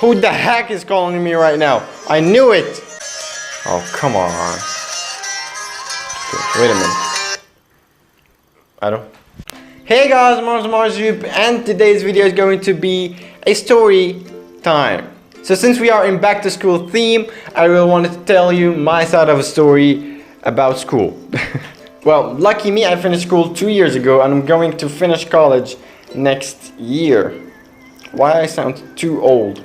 Who the heck is calling me right now? I knew it! Oh, come on. Okay, wait a minute. I don't... Hey guys, I'm Ajjoub, and today's video is going to be a story time. So since we are in back to school theme, I really wanted to tell you my side of a story about school. Well, lucky me, I finished school 2 years ago and I'm going to finish college next year. Why I sound too old?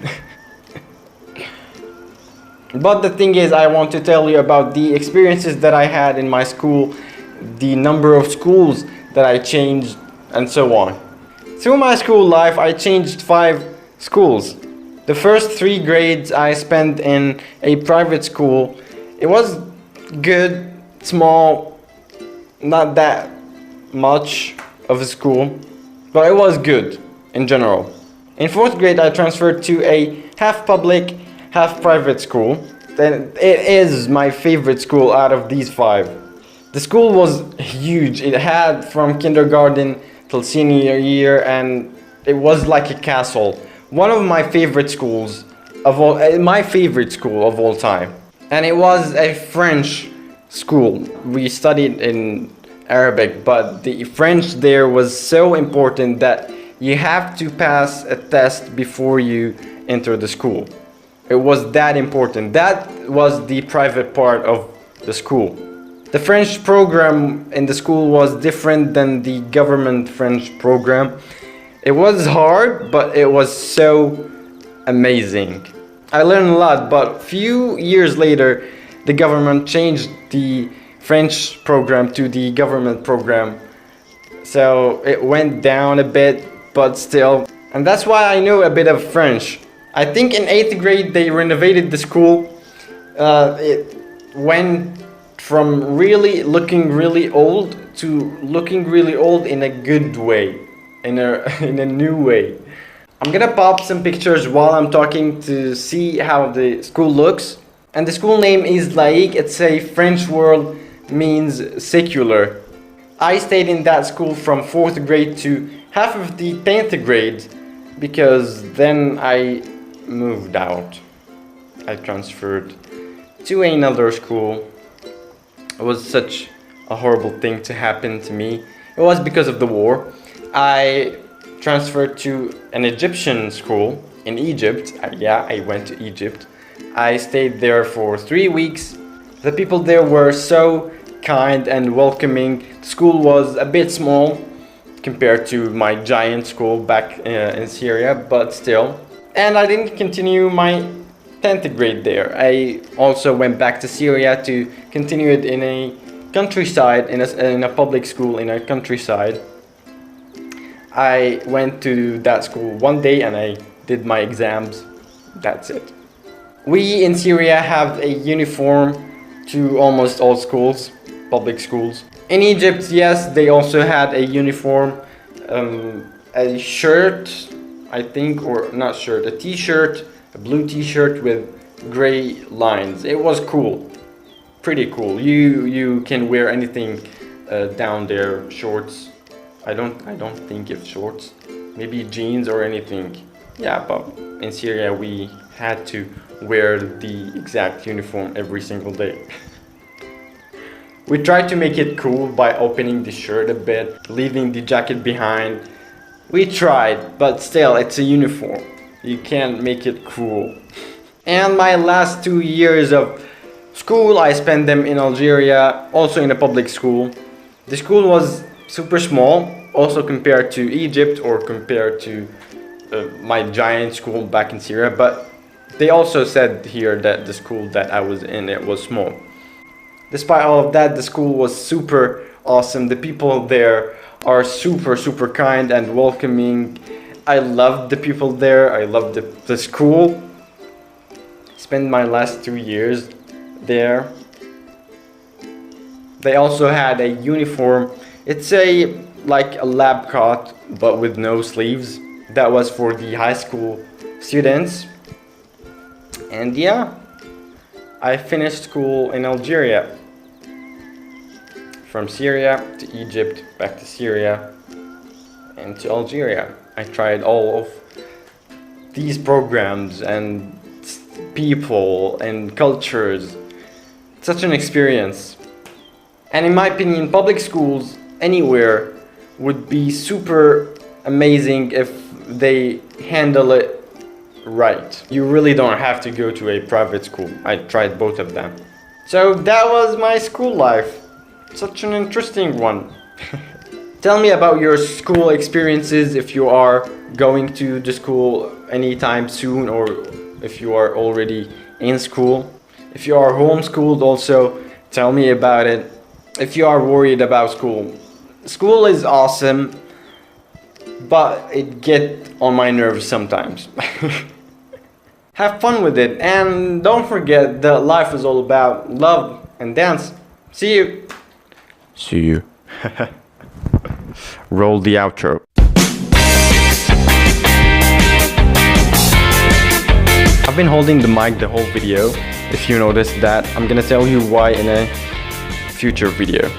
But the thing is, I want to tell you about the experiences that I had in my school, the number of schools that I changed, and so on. Through my school life, I changed 5 schools. The first 3 grades I spent in a private school. It was good, small, not that much of a school, but it was good in general. In 4th grade, I transferred to a half public, half private school. Then it is my favorite school out of these 5. The school was huge. It had from kindergarten till senior year, and it was like a castle. One of my favorite schools of all, my favorite school of all time. And it was a French school. We studied in Arabic, but the French there was so important that you have to pass a test before you enter the school. It was that important. That was the private part of the school. The French program in the school was different than the government French program. It was hard, but it was so amazing. I learned a lot, but few years later, the government changed the French program to the government program. So it went down a bit, but still. And that's why I know a bit of French. I think in 8th grade they renovated the school. It went from really looking really old to looking really old in a good way, in a new way. I'm gonna pop some pictures while I'm talking to see how the school looks. And the school name is laïque. It's a French word, means secular. I stayed in that school from 4th grade to half of the 10th grade, because then I moved out. I transferred to another school. It was such a horrible thing to happen to me. It was because of the war. I transferred to an Egyptian school in Egypt. Yeah, I went to Egypt. I stayed there for 3 weeks. The people there were so kind and welcoming. The school was a bit small compared to my giant school back in Syria, but still. And I didn't continue my 10th grade there. I also went back to Syria to continue it in a countryside, in a public school in a countryside. I went to that school one day and I did my exams. That's it. We in Syria have a uniform to almost all schools, public schools. In Egypt, yes, they also had a uniform, a shirt, I think, or not shirt, a t-shirt, a blue t-shirt with gray lines. It was cool, pretty cool. You can wear anything down there, shorts. I don't think it's shorts, maybe jeans or anything. Yeah, but in Syria we had to wear the exact uniform every single day. We tried to make it cool by opening the shirt a bit, leaving the jacket behind. We tried, but still, it's a uniform. You can't make it cool. And my last 2 years of school, I spent them in Algeria, also in a public school. The school was super small, also compared to Egypt or compared to my giant school back in Syria, but they also said here that the school that I was in, it was small. Despite all of that, the school was super awesome. The people there are super kind and welcoming. I loved the people there. I loved the school. Spent my last 2 years there. They also had a uniform. It's like a lab coat, but with no sleeves. That was for the high school students. And yeah, I finished school in Algeria. From Syria to Egypt, back to Syria, and to Algeria. I tried all of these programs and people and cultures. Such an experience. And in my opinion, public schools anywhere would be super amazing if they handle it right. You really don't have to go to a private school. I tried both of them. So that was my school life. Such an interesting one. Tell me about your school experiences if you are going to the school anytime soon, or if you are already in school. If you are homeschooled also, tell me about it. If you are worried about school. School is awesome, but it gets on my nerves sometimes. Have fun with it, and don't forget that life is all about love and dance. See you. See you. Roll the outro. I've been holding the mic the whole video. If you noticed that, I'm gonna tell you why in a future video.